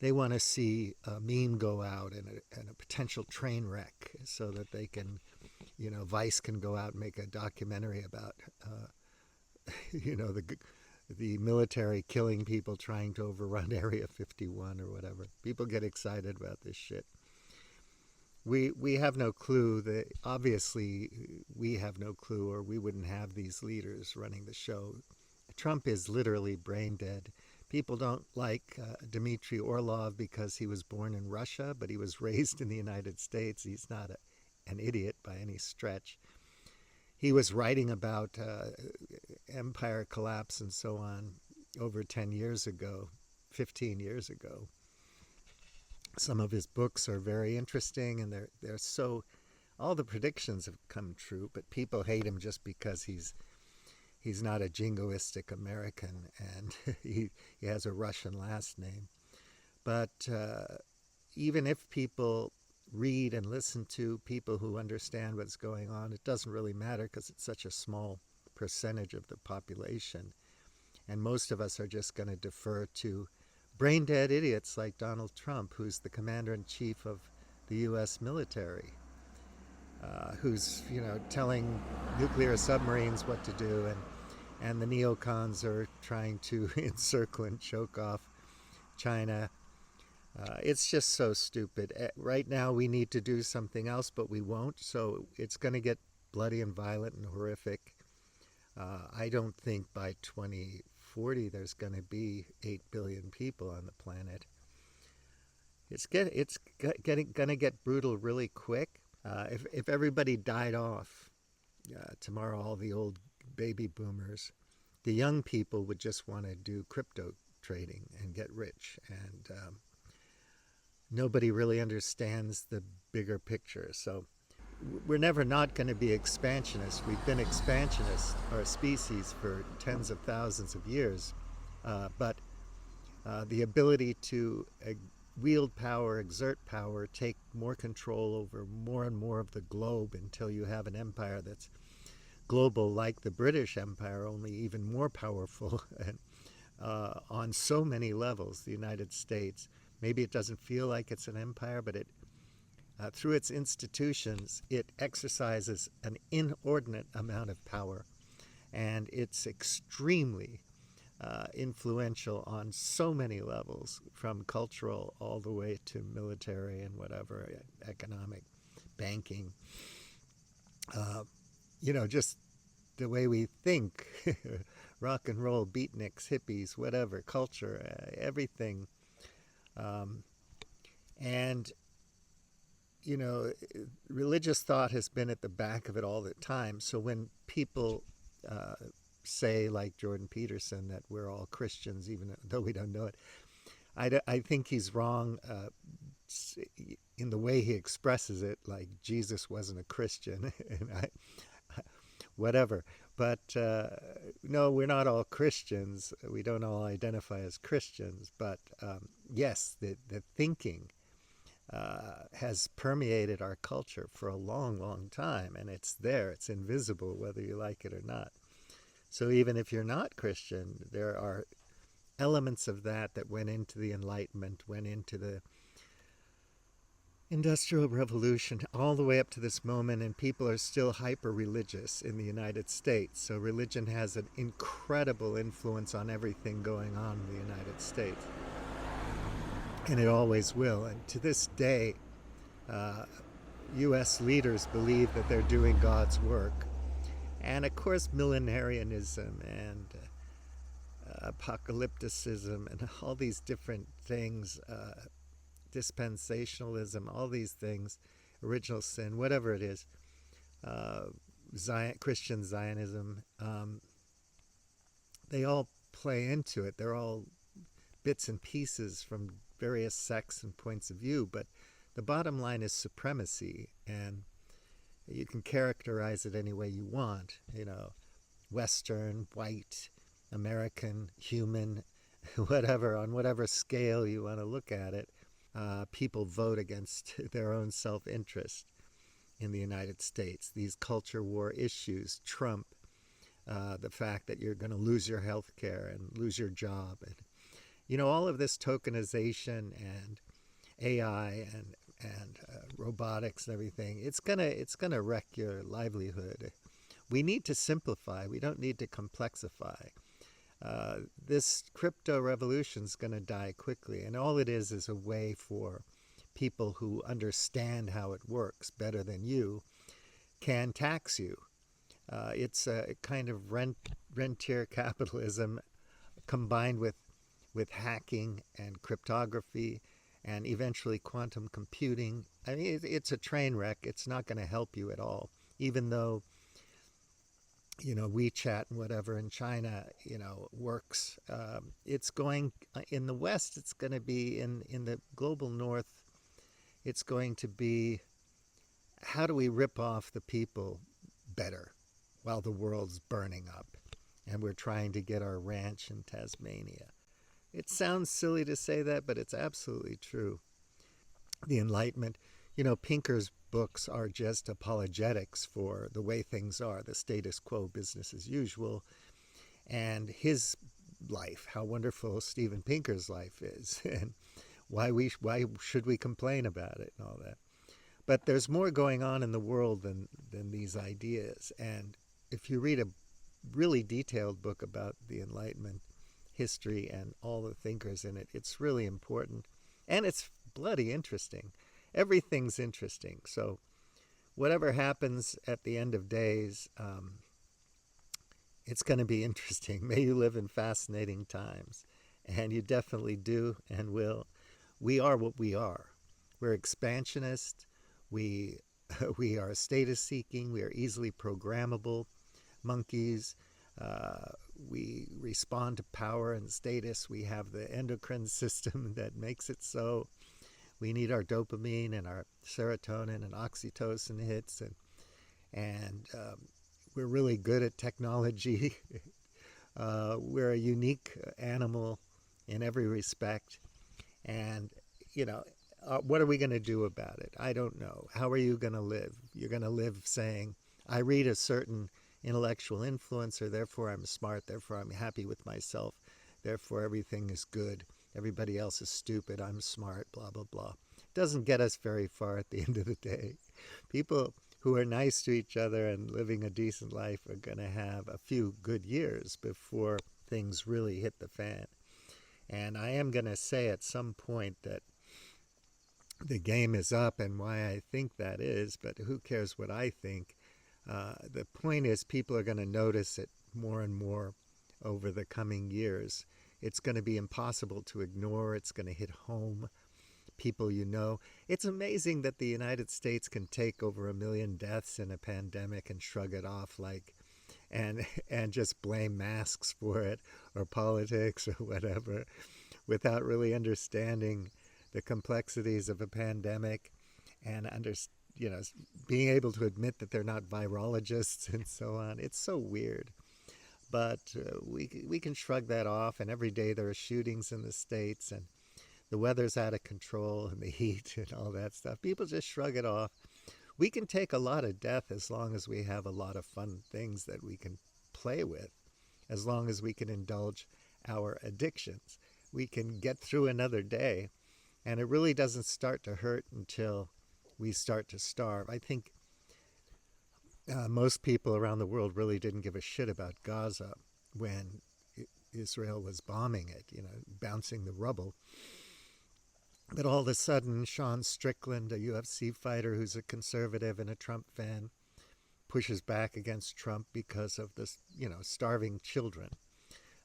they want to see a meme go out and a potential train wreck so that they can, Vice can go out and make a documentary about, the military killing people trying to overrun Area 51 or whatever. People get excited about this shit. We have no clue that obviously we have no clue, or we wouldn't have these leaders running the show. Trump is literally brain dead. People don't like Dmitry Orlov because he was born in Russia, but he was raised in the United States. He's not an idiot by any stretch. He was writing about empire collapse and so on over 10 years ago, 15 years ago. Some of his books are very interesting, and they're so, all the predictions have come true, but people hate him just because he's not a jingoistic American, and he has a Russian last name. But even if people read and listen to people who understand what's going on, it doesn't really matter because it's such a small percentage of the population. And most of us are just going to defer to brain dead idiots like Donald Trump, who's the commander-in-chief of the U.S. military, who's telling nuclear submarines what to do, and the neocons are trying to encircle and choke off China. It's just so stupid. Right now we need to do something else, but we won't, so it's going to get bloody and violent and horrific. I don't think by 2040 there's going to be 8 billion people on the planet. It's going to get brutal really quick. If everybody died off tomorrow, all the old baby boomers, the young people would just want to do crypto trading and get rich. And nobody really understands the bigger picture. So we're never not going to be expansionists. We've been expansionists, our species, for tens of thousands of years. But the ability to wield power, exert power, take more control over more and more of the globe until you have an empire that's global like the British Empire, only even more powerful and on so many levels, the United States. Maybe it doesn't feel like it's an empire, but through its institutions, it exercises an inordinate amount of power, and it's extremely influential on so many levels, from cultural all the way to military and whatever, economic, banking. Just the way we think, rock and roll, beatniks, hippies, whatever, culture, everything. And religious thought has been at the back of it all the time. So when people say, like Jordan Peterson, that we're all Christians, even though we don't know it, I think he's wrong in the way he expresses it, like Jesus wasn't a Christian, and whatever. But no, we're not all Christians. We don't all identify as Christians. But yes, the thinking has permeated our culture for a long, long time, and it's there. It's invisible, whether you like it or not. So even if you're not Christian, there are elements of that went into the Enlightenment, went into the Industrial Revolution, all the way up to this moment, and people are still hyper-religious in the United States. So religion has an incredible influence on everything going on in the United States. And it always will. And to this day, U.S. leaders believe that they're doing God's work. And of course, millenarianism and apocalypticism and all these different things, dispensationalism, all these things, original sin, whatever it is, Christian Zionism, they all play into it. They're all bits and pieces from various sects and points of view, but the bottom line is supremacy, and you can characterize it any way you want, Western, white, American, human, whatever, on whatever scale you want to look at it. People vote against their own self-interest in the United States. These culture war issues trump the fact that you're going to lose your health care and lose your job All of this tokenization and AI and robotics and everything, it's gonna wreck your livelihood. We need to simplify. We don't need to complexify. This crypto revolution is going to die quickly, and all it is a way for people who understand how it works better than you can tax you. It's a kind of rentier capitalism combined with hacking and cryptography and eventually quantum computing. I mean, it's a train wreck. It's not going to help you at all, even though WeChat and whatever in China, works. It's going in the West. It's going to be in the global North. It's going to be, how do we rip off the people better while the world's burning up and we're trying to get our ranch in Tasmania? It sounds silly to say that, but it's absolutely true. The Enlightenment, Pinker's books are just apologetics for the way things are, the status quo, business as usual, and his life, how wonderful Steven Pinker's life is, and why should we complain about it and all that. But there's more going on in the world than these ideas. And if you read a really detailed book about the Enlightenment history and all the thinkers in it, it's really important. And it's bloody interesting. Everything's interesting. So whatever happens at the end of days, it's going to be interesting. May you live in fascinating times. And you definitely do and will. We are what we are. We're expansionist. We are status seeking. We are easily programmable monkeys. We respond to power and status. We have the endocrine system that makes it so. We need our dopamine and our serotonin and oxytocin hits, and we're really good at technology. We're a unique animal in every respect, and what are we going to do about it? I don't know. How are you going to live? You're going to live saying, I read a certain intellectual influencer, therefore I'm smart, therefore I'm happy with myself, therefore everything is good. Everybody else is stupid, I'm smart, blah, blah, blah. It doesn't get us very far at the end of the day. People who are nice to each other and living a decent life are going to have a few good years before things really hit the fan. And I am going to say at some point that the game is up, and why I think that is, but who cares what I think. The point is, people are going to notice it more and more over the coming years. It's going to be impossible to ignore. It's going to hit home. People It's amazing that the United States can take over 1 million deaths in a pandemic and shrug it off and just blame masks for it or politics or whatever, without really understanding the complexities of a pandemic and being able to admit that they're not virologists and so on. It's so weird. But we can shrug that off, and every day there are shootings in the States, and the weather's out of control, and the heat and all that stuff. People just shrug it off. We can take a lot of death as long as we have a lot of fun things that we can play with, as long as we can indulge our addictions. We can get through another day, and it really doesn't start to hurt until we start to starve. I think most people around the world really didn't give a shit about Gaza when Israel was bombing it, bouncing the rubble. But all of a sudden, Sean Strickland, a UFC fighter who's a conservative and a Trump fan, pushes back against Trump because of this, starving children.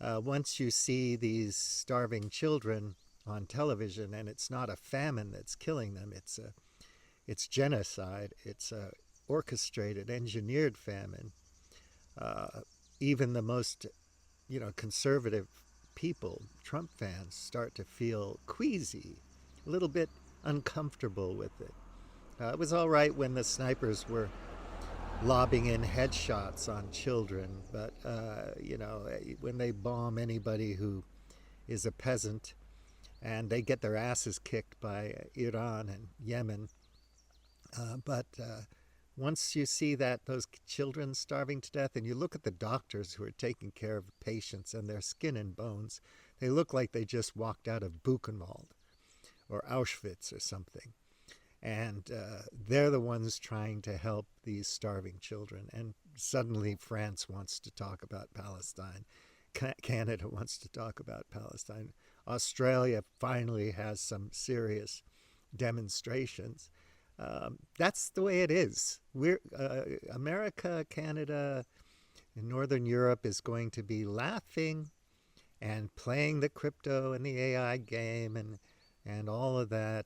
Once you see these starving children on television, and it's not a famine that's killing them, it's genocide, it's a orchestrated, engineered famine. Even the most, conservative people, Trump fans, start to feel queasy, a little bit uncomfortable with it. It was all right when the snipers were lobbing in headshots on children, but, when they bomb anybody who is a peasant and they get their asses kicked by Iran and Yemen, but once you see those children starving to death, and you look at the doctors who are taking care of patients and their skin and bones, They look like they just walked out of Buchenwald or Auschwitz or something. And they're the ones trying to help these starving children. And suddenly France wants to talk about Palestine. Canada wants to talk about Palestine. Australia finally has some serious demonstrations. That's the way it is. America, Canada, and Northern Europe is going to be laughing and playing the crypto and the AI game and all of that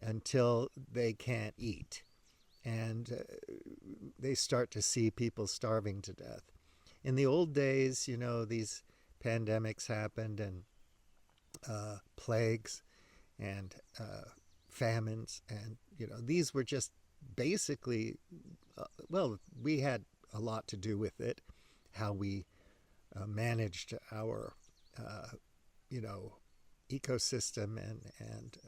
until they can't eat. And they start to see people starving to death. In the old days, these pandemics happened and plagues and famines. And, these were just basically, we had a lot to do with it, how we managed our, ecosystem and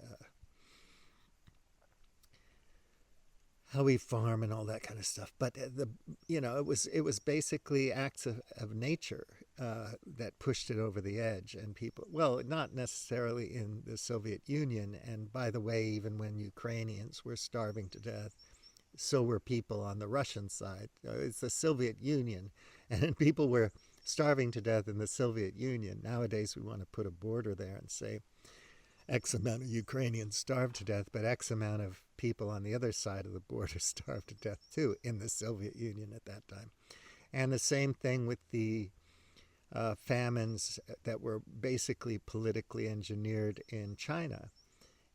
how we farm and all that kind of stuff. But it was basically acts of nature that pushed it over the edge. And people, well, not necessarily in the Soviet Union. And by the way, even when Ukrainians were starving to death, so were people on the Russian side. It's the Soviet Union, and people were starving to death in the Soviet Union. Nowadays, we want to put a border there and say X amount of Ukrainians starved to death, but X amount of people on the other side of the border starved to death too in the Soviet Union at that time. And the same thing with the famines that were basically politically engineered in China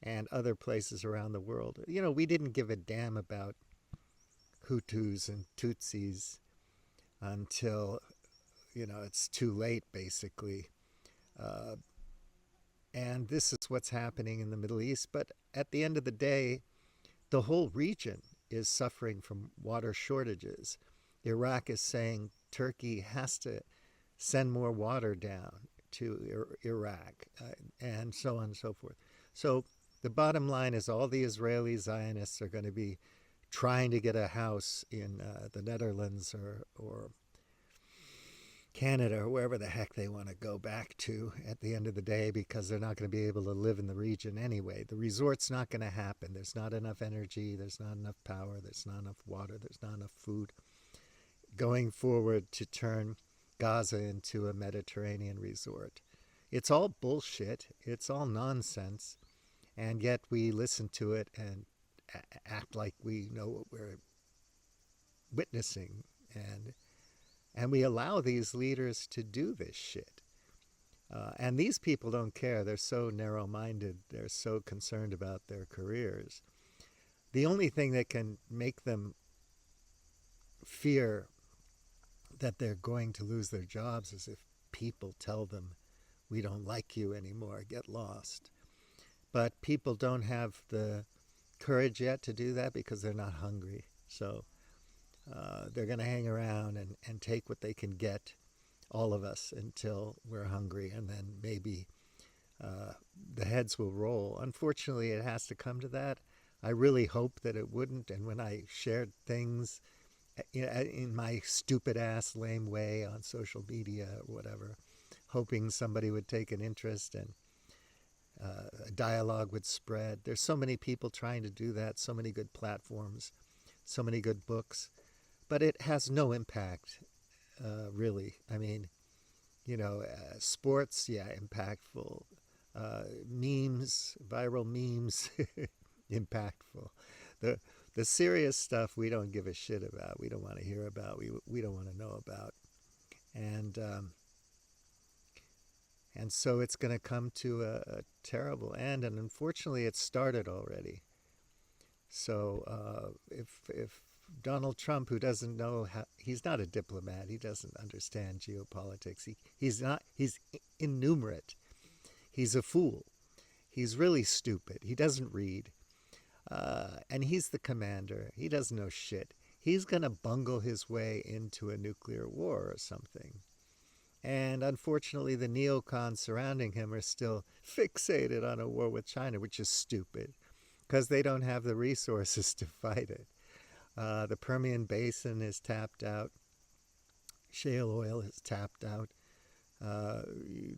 and other places around the world. We didn't give a damn about Hutus and Tutsis until, it's too late, basically. And this is what's happening in the Middle East. But at the end of the day, the whole region is suffering from water shortages. Iraq is saying Turkey has to send more water down to Iraq, and so on and so forth. So the bottom line is all the Israeli Zionists are going to be trying to get a house in the Netherlands or Canada or wherever the heck they want to go back to at the end of the day, because they're not going to be able to live in the region anyway. The resort's not going to happen. There's not enough energy. There's not enough power. There's not enough water. There's not enough food going forward to turn Gaza into a Mediterranean resort. It's all bullshit. It's all nonsense. And yet we listen to it and act like we know what we're witnessing. And we allow these leaders to do this shit. And these people don't care. They're so narrow-minded. They're so concerned about their careers. The only thing that can make them fear that they're going to lose their jobs is if people tell them, we don't like you anymore, get lost. But people don't have the courage yet to do that because they're not hungry. So they're going to hang around and take what they can get, all of us, until we're hungry, and then maybe the heads will roll. Unfortunately, it has to come to that. I really hope that it wouldn't. And when I shared things in my stupid ass lame way on social media or whatever, hoping somebody would take an interest and a dialogue would spread. There's so many people trying to do that, so many good platforms, so many good books, but it has no impact, really. I mean, sports, yeah, impactful. Memes, viral memes, impactful. The serious stuff we don't give a shit about. We don't want to hear about. We don't want to know about. And so it's going to come to a terrible end. And unfortunately, it started already. So if Donald Trump, who doesn't know how, he's not a diplomat. He doesn't understand geopolitics. He's innumerate. He's a fool. He's really stupid. He doesn't read. And he's the commander. He doesn't know shit. He's going to bungle his way into a nuclear war or something. And unfortunately, the neocons surrounding him are still fixated on a war with China, which is stupid, because they don't have the resources to fight it. The Permian Basin is tapped out. Shale oil is tapped out. Uh,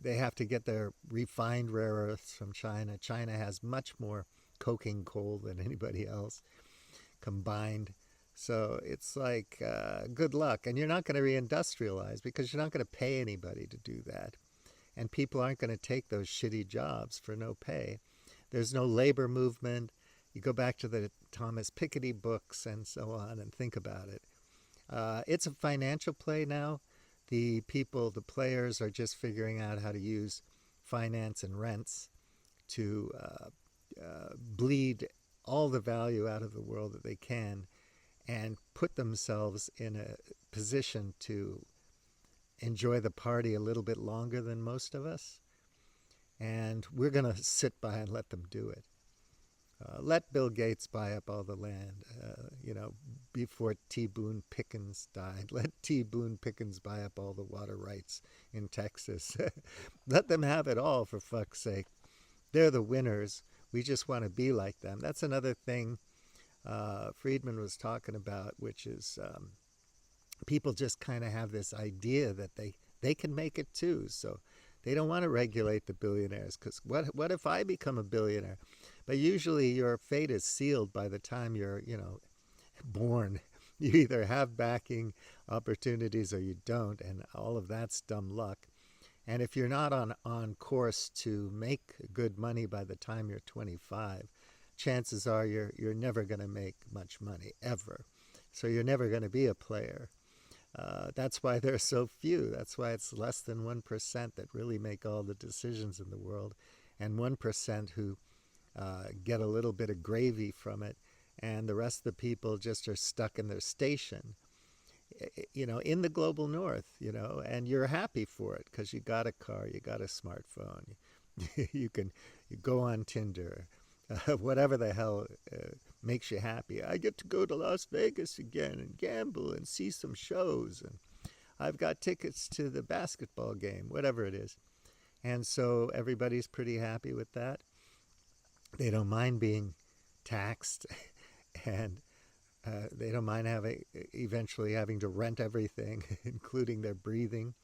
they have to get their refined rare earths from China. China has much more coking coal than anybody else combined. So it's like, good luck. And you're not going to reindustrialize because you're not going to pay anybody to do that. And people aren't going to take those shitty jobs for no pay. There's no labor movement. You go back to the Thomas Piketty books and so on and think about it. It's a financial play now. The people, the players, are just figuring out how to use finance and rents to bleed all the value out of the world that they can and put themselves in a position to enjoy the party a little bit longer than most of us. And we're going to sit by and let them do it. Let Bill Gates buy up all the land, before T. Boone Pickens died. Let T. Boone Pickens buy up all the water rights in Texas. Let them have it all, for fuck's sake. They're the winners. We just want to be like them. That's another thing Friedman was talking about, which is people just kind of have this idea that they can make it too. So they don't want to regulate the billionaires because what if I become a billionaire? But usually your fate is sealed by the time you're, born. You either have backing opportunities or you don't, and all of that's dumb luck. And if you're not on course to make good money by the time you're 25, chances are you're never going to make much money, ever. So you're never going to be a player. That's why there's so few. That's why it's less than 1% that really make all the decisions in the world, and 1% who get a little bit of gravy from it, and the rest of the people just are stuck in their station, in the global north, and you're happy for it because you got a car, you got a smartphone, you go on Tinder, whatever the hell makes you happy. I get to go to Las Vegas again and gamble and see some shows, and I've got tickets to the basketball game, whatever it is. And so everybody's pretty happy with that. They don't mind being taxed, and they don't mind eventually having to rent everything, including their breathing.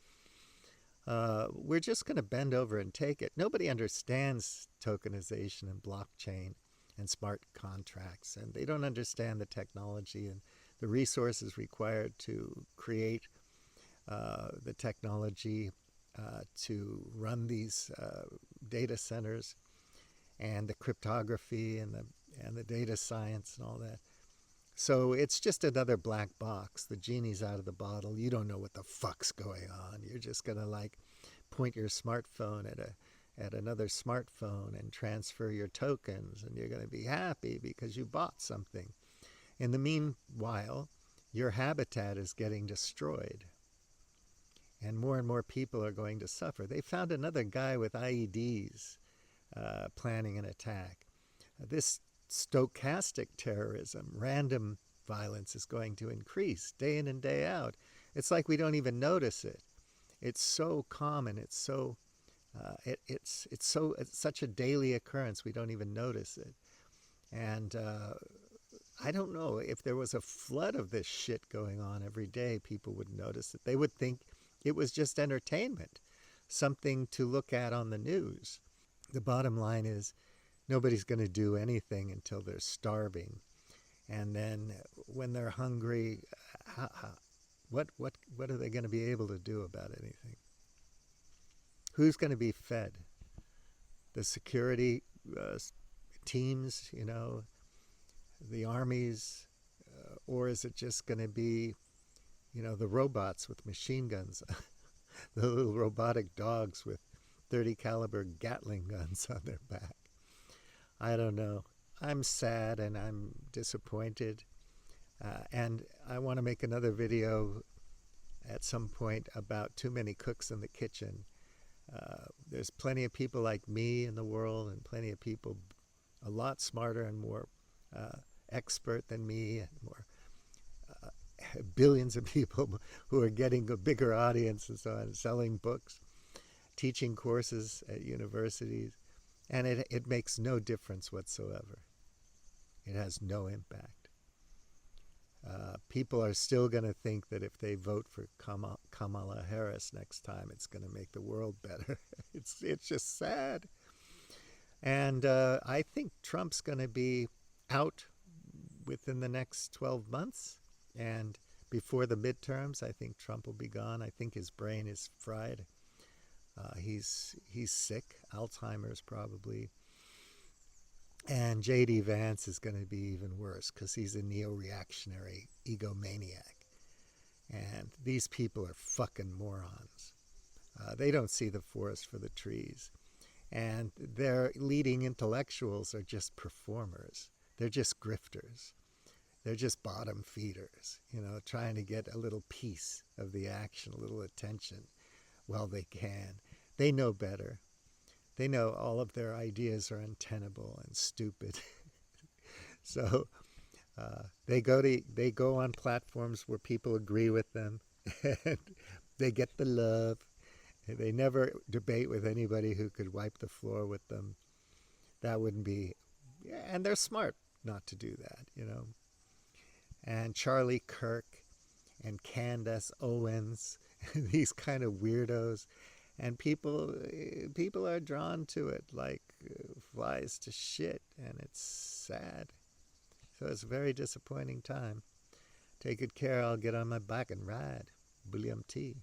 We're just going to bend over and take it. Nobody understands tokenization and blockchain and smart contracts, and they don't understand the technology and the resources required to create the technology to run these data centers, and the cryptography and the data science and all that. So it's just another black box. The genie's out of the bottle. You don't know what the fuck's going on. You're just gonna point your smartphone at another smartphone and transfer your tokens, and you're gonna be happy because you bought something. In the meanwhile, your habitat is getting destroyed, and more people are going to suffer. They found another guy with IEDs planning an attack. This stochastic terrorism, random violence, is going to increase day in and day out. It's like we don't even notice it. It's so common. It's so it's such a daily occurrence. We don't even notice it. And I don't know, if there was a flood of this shit going on every day, people would notice it. They would think it was just entertainment, something to look at on the news. The bottom line is, nobody's going to do anything until they're starving, and then when they're hungry, what are they going to be able to do about anything? Who's going to be fed? The security teams, the armies, or is it just going to be, the robots with machine guns, the little robotic dogs with 30 caliber Gatling guns on their back? I don't know. I'm sad and I'm disappointed. And I want to make another video at some point about too many cooks in the kitchen. There's plenty of people like me in the world, and plenty of people a lot smarter and more expert than me, and more billions of people who are getting a bigger audience and so on, selling books, teaching courses at universities. And it makes no difference whatsoever. It has no impact. People are still going to think that if they vote for Kamala Harris next time, it's going to make the world better. It's just sad. And I think Trump's going to be out within the next 12 months. And before the midterms, I think Trump will be gone. I think his brain is fried. He's sick, Alzheimer's probably. And J.D. Vance is going to be even worse because he's a neo-reactionary egomaniac. And these people are fucking morons. They don't see the forest for the trees. And their leading intellectuals are just performers. They're just grifters. They're just bottom feeders, trying to get a little piece of the action, a little attention while they can. They know better. They know all of their ideas are untenable and stupid. So they go on platforms where people agree with them, and they get the love. They never debate with anybody who could wipe the floor with them. That wouldn't be, and they're smart not to do that, And Charlie Kirk and Candace Owens, these kind of weirdos, and people are drawn to it like flies to shit, and it's sad. So it's a very disappointing time. Take good care. I'll get on my bike and ride. William T.